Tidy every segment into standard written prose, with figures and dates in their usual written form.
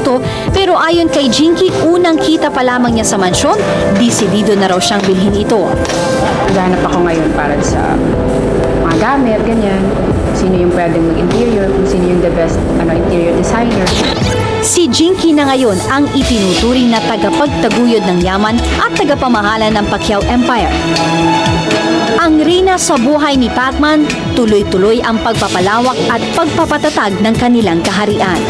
ito, pero ayon kay Jinky, unang kita pa lamang niya sa mansyon, desidido na raw siyang bilhin ito. Naghahanap ako ngayon para sa mga gamit, ganyan. Sino yung pwedeng mag-interior, kung sino yung the best interior designer. Si Jinky na ngayon ang itinuturing na tagapagtaguyod ng yaman at tagapamahala ng Pacquiao Empire. Ang reyna sa buhay ni Pacman, tuloy-tuloy ang pagpapalawak at pagpapatatag ng kanilang kaharian.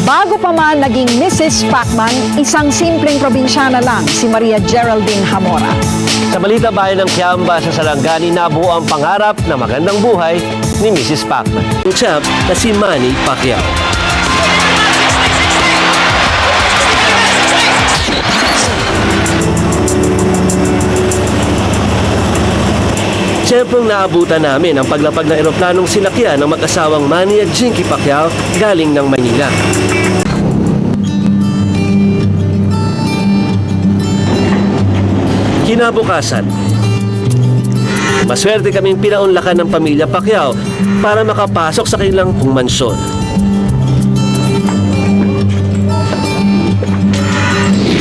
Bago pa man naging Mrs. Pacman, isang simpleng probinsyana lang si Maria Geraldine Zamora. Sa Balita Bayan ng Kiamba sa Sarangani, nabuo ang pangarap na magandang buhay ni Mrs. Pacman. Ang champ na si Manny Pacquiao. Siyempre naabutan namin ang paglapag ng eroplanong sinakyan ng mag-asawang Manny at Jinky Pacquiao galing ng Manila. Kinabukasan, maswerte kaming pinaunlakan ng pamilya Pacquiao para makapasok sa kanilang mansyon.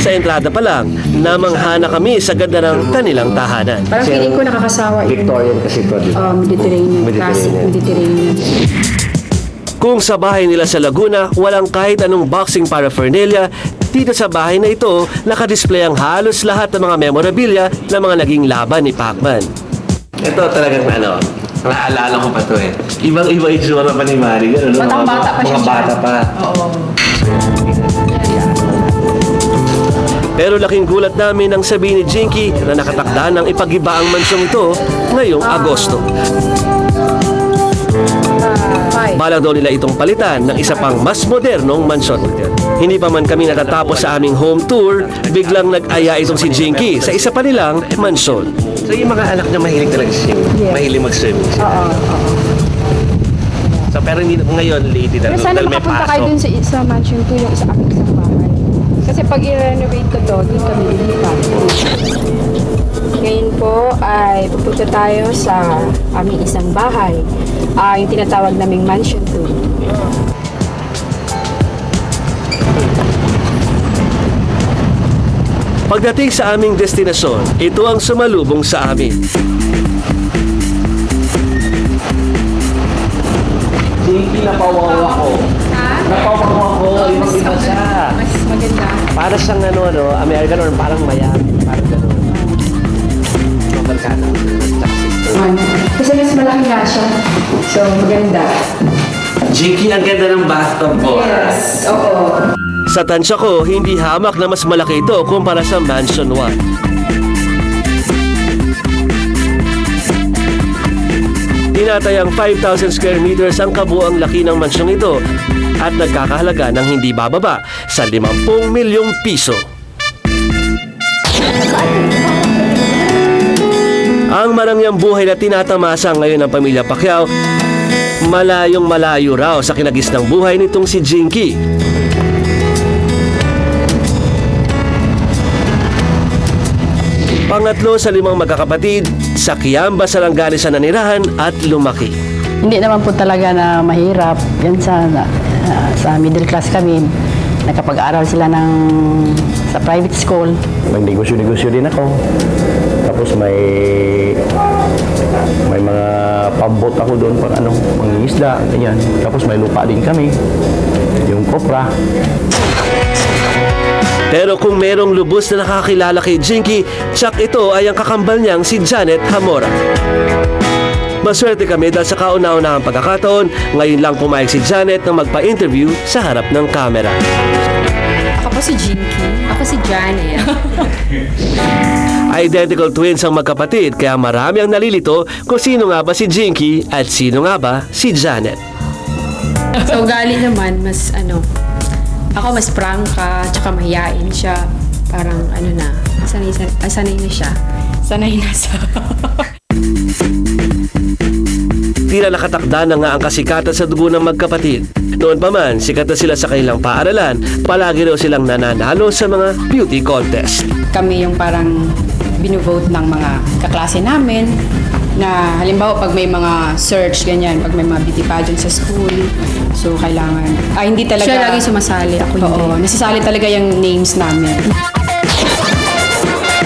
Sa entrada pa lang, namanghana kami sa ganda ng kanilang tahanan. Parang feeling ko nakakasawa yun. Victorian kasi ito, di ba? Mediterranean, classic Mediterranean. Kung sa bahay nila sa Laguna, walang kahit anong boxing paraphernalia, dito sa bahay na ito, nakadisplay ang halos lahat ng mga memorabilia ng mga naging laban ni Pacman. Ito talagang naalala ko pa to eh. Ibang-iba itsura pa ni Mari. Batang-bata pa siya. Mga bata pa. Oo. Pero laking gulat namin nang sabihin ni Jinky na nakatakda ng ipag-iba ang mansyong ito ngayong Agosto. Balak daw nila itong palitan ng isa pang mas modernong mansyon. Hindi pa man kami natatapos sa aming home tour, biglang nag-aya itong si Jinky sa isa pa nilang mansyon. So yung mga anak niya mahilig talaga swimming. Yes. Mahilig mag-swimming sila. Oo. So pero hindi ngayon lady Pero talaga. sana Dahil may makapunta kayo pasok. dun sa mansion ko, yung isa aming isang bahay. Kasi pag i-renovate ko to, dun kami lilipat. Ngayon po ay pupunta tayo sa aming isang bahay. Yung tinatawag naming mansion 2. Pagdating sa aming destinasyon, ito ang sumalubong sa amin. Jinky, napawawa ko. Napawawa ko. Ibang-iba siya. Mas maganda. Para siyang American or parang Miami. Parang gano'n. Amerikano. Kasi mas malaki nga siya. So, maganda. Jinky, ang ganda ng bathtub ko. Yes, oo. Sa tansya ko, hindi hamak na mas malaki ito kumpara sa Mansion 1. Tinatayang 5,000 square meters ang kabuang laki ng mansyong ito at nagkakahalaga ng hindi bababa sa 50 milyong piso. Ang marangyang buhay na tinatamasa ngayon ng pamilya Pacquiao, malayong malayo raw sa kinagisnang buhay nitong si Jinky. Pangatlo sa 5 magkakapatid, sa Kiamba, Sarangani sa nanirahan at lumaki. Hindi naman po talaga na mahirap. Yan sa middle class kami. Nakapag-aral sila sa private school. Nagnegosyo-negosyo din ako. Tapos may mga pambot ako doon pang mga isda, ganyan. Tapos may lupa din kami. Yung kopra. Pero kung merong lubos na nakakilala kay Jinky, tsak ito ay ang kakambal niyang si Janet Zamora. Maswerte kami dahil sa kauna-unahang pagkakataon, ngayon lang pumayag si Janet na magpa-interview sa harap ng kamera. Ako po si Jinky. Ako si Janet. Identical twins ang magkapatid kaya marami ang nalilito kung sino nga ba si Jinky at sino nga ba si Janet. So, ugali naman, mas ako mas prangka, tsaka mahiyain siya. Parang sanay na siya. Sanay na sa... Tila nakatakda na nga ang kasikatan sa dugo ng magkapatid. Noon pa man, sikat na sila sa kanilang paaralan, palagi raw silang nananalo sa mga beauty contest. Kami yung parang binuvote ng mga kaklase namin. Na halimbawa pag may mga search ganyan, pag may mga beauty pageant sa school, so kailangan hindi talaga siya lagi sumasali, ako hindi. Oo, nasasali talaga yung names namin.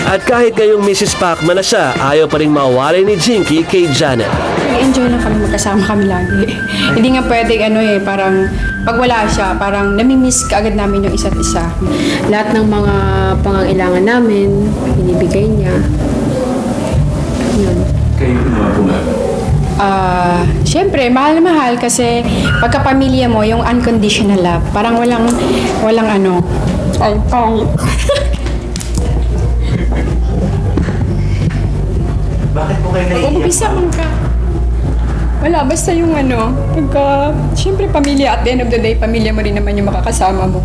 At kahit ngayong Mrs. Pacman na siya, ayaw pa rin mawalay ni Jinky kay Janet. Enjoy lang kami, magkasama kami lagi. Hindi nga pwedeng parang pag wala siya, parang nami-miss kaagad namin yung isa't isa. Lahat ng mga pangangailangan namin, binibigay niya. Yun. Kayo mga Siyempre, mahal na mahal kasi pagkapamilya mo, yung unconditional love, parang walang pangit. Bakit po kayo naiiyak? Umpisa mo ka. Wala, basta yung siyempre pamilya, at the end of the day, pamilya mo rin naman yung makakasama mo.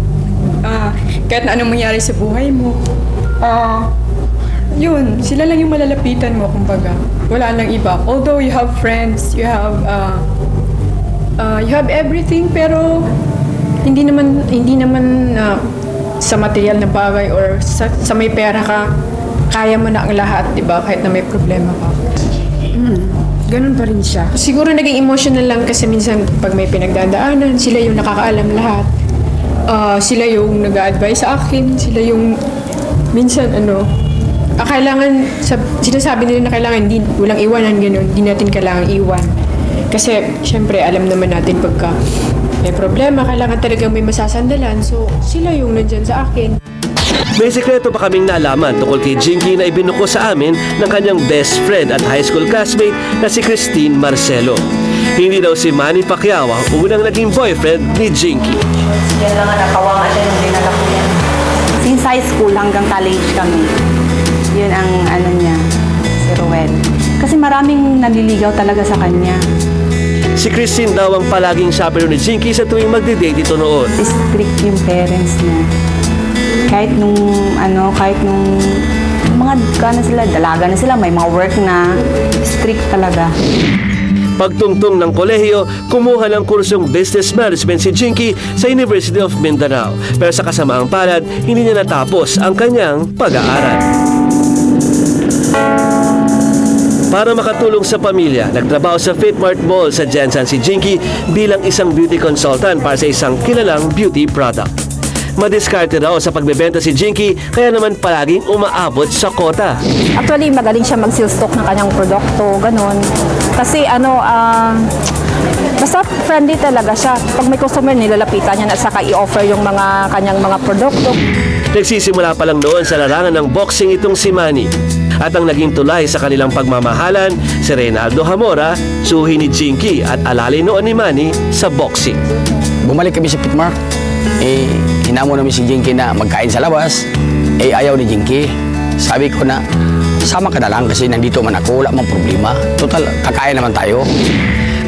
Kahit na anong mangyari sa buhay mo. Yun, sila lang yung malalapitan mo, kumbaga. Wala nang iba. Although you have friends, you have everything, pero hindi naman sa material na bagay or sa may pera ka, kaya mo na ang lahat, di ba? Kahit na may problema ka. Ganun pa rin siya. Siguro naging emotional lang kasi minsan pag may pinagdadaanan, sila yung nakakaalam lahat. Sila yung nag-a-advise sa akin. Sila yung minsan kailangan, sinasabi nila na kailangan walang iwanan, gano'n. Hindi natin kailangan iwan. Kasi, syempre, alam naman natin pagka may problema, kailangan talagang may masasandalan. So, sila yung nandyan sa akin. May sekreto pa kaming nalaman tungkol kay Jinky na ibinuko sa amin ng kanyang best friend at high school classmate na si Christine Marcelo. Hindi daw si Manny Pacquiao ang unang naging boyfriend ni Jinky. Yan lang nakawang yung dinala ko yan. Since high school hanggang college kami. Yun ang niya, si Ruel. Kasi maraming naliligaw talaga sa kanya. Si Christine daw ang palaging chaperone ni Jinky sa tuwing magdi-date ito noon. Strict yung parents niya. Kahit nung mga dalaga na sila, may mga work na, strict talaga. Pagtungtong ng kolehiyo, kumuha ng kursong business management si Jinky sa University of Mindanao. Pero sa kasamaang palad, hindi niya natapos ang kanyang pag-aaral. Para makatulong sa pamilya, nagtrabaho sa Fitmart Mall sa Jensan si Jinky bilang isang beauty consultant para sa isang kilalang beauty product. Madiskarte raw sa pagbebenta si Jinky, kaya naman palaging umaabot sa kota. Actually, magaling siya mag-sales stock ng kanyang produkto, ganun. Kasi basta friendly talaga siya. Pag may customer, nilalapitan niya at saka i-offer yung kanyang mga produkto. Nagsisimula pa lang noon sa larangan ng boxing itong si Manny. At ang naging tulay sa kanilang pagmamahalan, si Reynaldo Hamora, suhi ni Jinky at alali noon ni Manny sa boxing. Bumalik kami sa Fitmart. Hinamo namin si Jinky na magkain sa labas. Ayaw ni Jinky. Sabi ko na, sama ka na lang kasi nandito man ako, wala mang problema. Total, kakain naman tayo.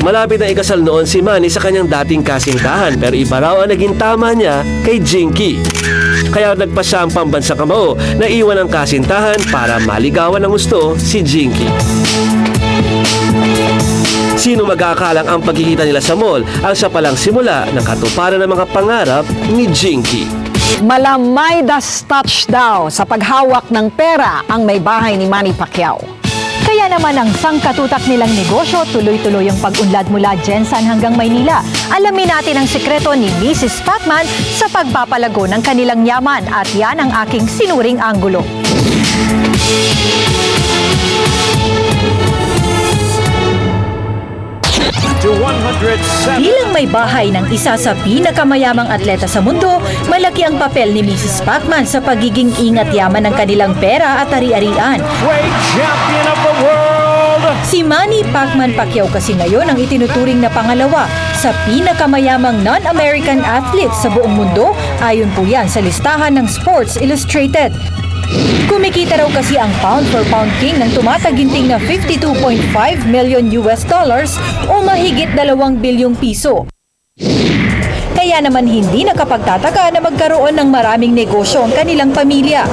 Malapit na ikasal noon si Manny sa kanyang dating kasintahan, pero iba raw ang naging tama niya kay Jinky. Kaya nagpa siya ang pambansang kamao na iwan ang kasintahan para maligawan ng gusto si Jinky. Sino mag-aakalang ang pagkikita nila sa mall ang siya palang simula ng katuparan ng mga pangarap ni Jinky. Malamay das touch daw sa paghawak ng pera ang may bahay ni Manny Pacquiao. Kaya naman ang sangkatutak nilang negosyo, tuloy-tuloy ang pag-unlad mula Jensan hanggang Maynila. Alamin natin ang sekreto ni Mrs. Pacman sa pagpapalago ng kanilang yaman at yan ang aking sinuring anggulo. Bilang may bahay ng isa sa pinakamayamang atleta sa mundo, malaki ang papel ni Mrs. Pacman sa pagiging ingat yaman ng kanilang pera at ari-arian. Si Manny Pacman Pacquiao kasi ngayon ang itinuturing na pangalawa sa pinakamayamang non-American athlete sa buong mundo, ayon po yan sa listahan ng Sports Illustrated. Kumikita raw kasi ang pound-for-pound king ng tumataginting na $52.5 million o mahigit 2 bilyong piso. Kaya naman hindi nakapagtataka na magkaroon ng maraming negosyo ang kanilang pamilya.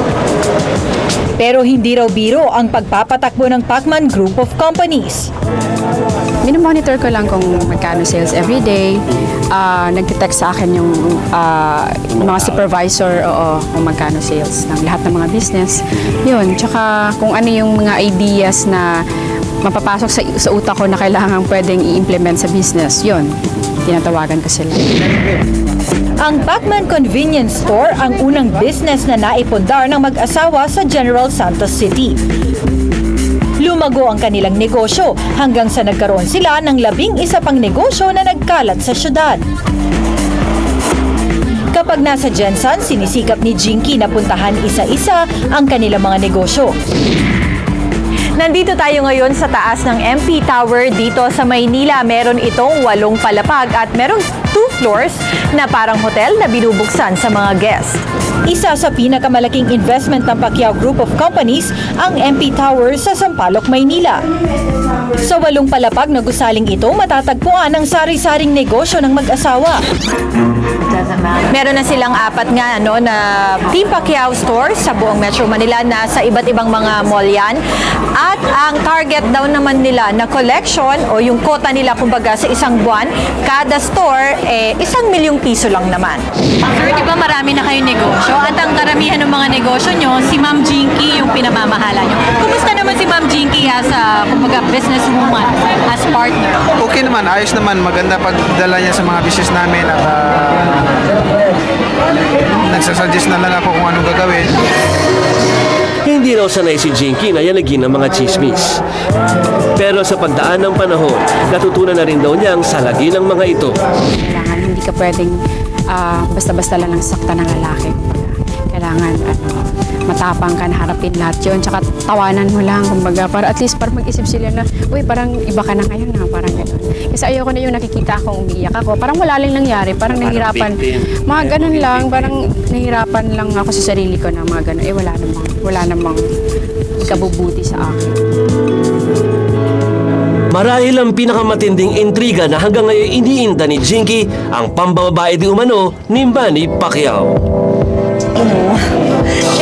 Pero hindi raw biro ang pagpapatakbo ng Pacman Group of Companies. Minomonitor ko lang kung magkano sales everyday. Nagte-text sa akin yung mga supervisor, kung magkano sales ng lahat ng mga business. Yun, tsaka kung ano yung mga ideas na mapapasok sa utak ko na kailangan pwedeng i-implement sa business, yun, tinatawagan ko sila. Ang Pacman Convenience Store ang unang business na naipundar ng mag-asawa sa General Santos City. Lumago ang kanilang negosyo hanggang sa nagkaroon sila ng 11 pang negosyo na nagkalat sa syudad. Kapag nasa Gensan, sinisikap ni Jinky na puntahan isa-isa ang kanilang mga negosyo. Nandito tayo ngayon sa taas ng MP Tower dito sa Maynila. Meron itong 8 palapag at merong 2 floors na parang hotel na binubuksan sa mga guest. Isa sa pinakamalaking investment ng Pacquiao Group of Companies ang MP Tower sa Sampaloc, Maynila. Sa 8 palapag na gusaling ito, matatagpuan ang sari-saring negosyo ng mag-asawa. Meron na silang 4 nga na Team Pacquiao stores sa buong Metro Manila na sa iba't ibang mga mall yan. At ang target daw naman nila na collection o yung quota nila kumbaga sa isang buwan, kada store 1,000,000 piso lang naman. Sir, di ba marami na kayong negosyo? At ang karamihan ng mga negosyo nyo, si Ma'am Jinky yung pinamamahala nyo. Kumusta naman si Ma'am Jinky as a kumbaga businesswoman, as partner? Okay naman, ayos naman. Maganda pagdala niya sa mga business namin at nagsasuggest na lang ako kung anong gagawin. Hindi raw sanay si Jinky na yanagin ng mga chismis. Pero sa pagdaan ng panahon, natutunan na rin daw niyang salagin ang mga ito. Kailangan hindi ka pwedeng basta-basta lang sakta ng lalaki. Kailangan matapang ka na harapin lahat yun. Tsaka tawanan mo lang, kumbaga, para at least para mag-isip sila na, uy, parang iba ka na ngayon na, parang gano'n. Kasi ayoko na yung nakikita akong umiiyak ako. Parang wala lang nangyari, parang nahihirapan. Mga ganun lang, parang nahihirapan lang ako sa sarili ko na mga ganun. Wala namang ikabubuti sa akin. Marahil ang pinakamatinding intriga na hanggang ngayon iniinda ni Jinky ang pambababae di umano ni Manny Pacquiao.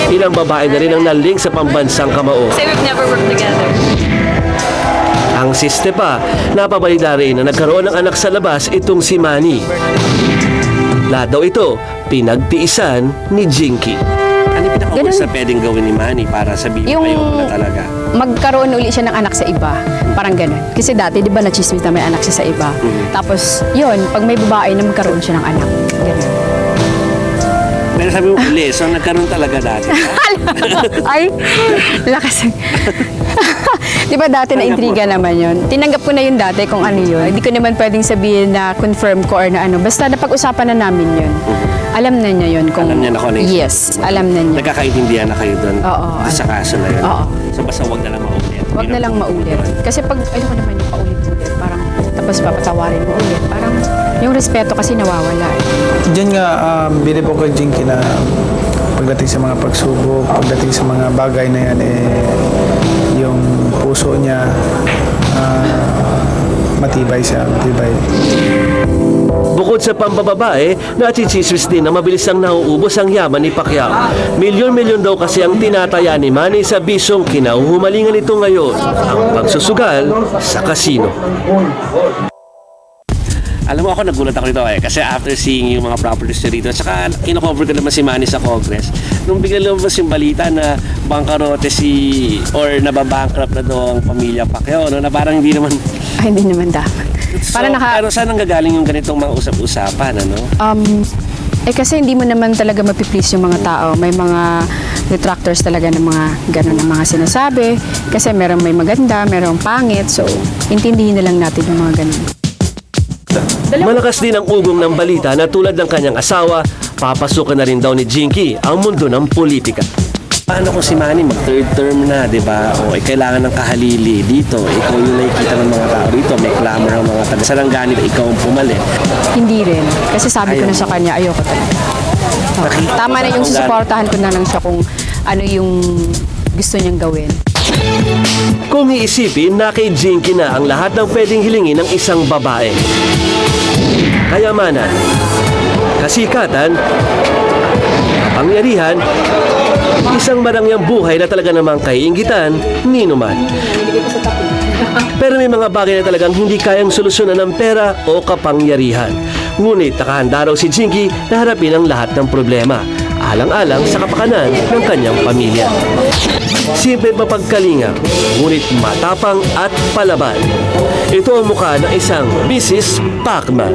Ilang babae na rin ang naling sa pambansang kamao. Say we've never worked together. Ang siste pa, napabalita rin na nagkaroon ng anak sa labas itong si Manny. Lahat daw ito, pinagtiisan ni Jinky. Ano yung pinaka-worst na pwedeng gawin ni Manny para sabihin kayo na talaga? Magkaroon uli siya ng anak sa iba. Parang ganun. Kasi dati, di ba, na-chismis na may anak siya sa iba. Tapos, yun, pag may babae na magkaroon siya ng anak. Ganun. Pero sabi mo, so nagkaroon talaga dati. Ay, lakas. Di ba dati na intriga naman yun? Tinanggap ko na yun dati kung ano yun. Hindi ko naman pwedeng sabihin na confirm ko or na ano. Basta napag-usapan na namin yun. Alam na niya yun. Kung, alam niya na kung ano yun? Yes, alam na niya. Nagkakaintindihan na kayo doon? Oo. Sa kaso na yun? Oo. So basta huwag na lang maulit? Huwag na lang maulit. Kasi pag, ayoko naman yung paulit-ulit. Parang, tapos papatawarin mo ulit. Parang, yung respeto kasi nawawala eh. Diyan nga, bilib ako kay Jinky na pagdating sa mga pagsubok, pagdating sa mga bagay na yan, yung puso niya matibay siya, matibay. Bukod sa pambababae, nachichismis din na mabilis ang nauubos ang yaman ni Pacquiao. Milyon-milyon daw kasi ang tinataya ni Manny sa bisyong kinahuhumalingan ito ngayon, ang pagsusugal sa kasino. Alam mo ako, nagulat ako dito kasi after seeing yung mga properties na dito, saka kinocover ko naman si Manny sa Congress, nung bigla lumabas yung balita na bangkarote or nababankrupt na daw ang pamilya Pacquiao, na parang hindi naman... Ay, hindi naman dapat. So, pero saan ang gagaling yung ganitong mga usap-usapan, ano? Kasi hindi mo naman talaga mapiplease yung mga tao. May mga detractors talaga ng mga gano'n ng mga sinasabi. Kasi merong may maganda, merong pangit. So, intindihin na lang natin yung mga gano'n. Malakas din ang ugong ng balita na tulad ng kanyang asawa, papasukan na rin daw ni Jinky ang mundo ng politika. Paano kung si Manny mag-third term na, di ba? O kailangan ng kahalili dito. Ikaw yung nakikita ng mga tao dito. May clamor ng mga taga-sarangani na ikaw ang pumalit. Hindi rin. Kasi sabi ko na sa kanya, ayoko talaga. Tama na yung susuportahan ko na lang siya kung ano yung gusto niyang gawin. Kung iisipin na kay Jinky na ang lahat ng pwedeng hilingin ng isang babae. Kayamanan, kasikatan, kapangyarihan, isang marangyang buhay na talaga namang kaiinggitan ni numan. Pero may mga bagay na talagang hindi kayang solusyonan ng pera o kapangyarihan. Ngunit nakahanda raw si Jinky na harapin ang lahat ng problema. alang-alang sa kapakanan ng kanyang pamilya. Simple mapagkalinga, ngunit matapang at palaban. Ito ang mukha ng isang Mrs. Pacman.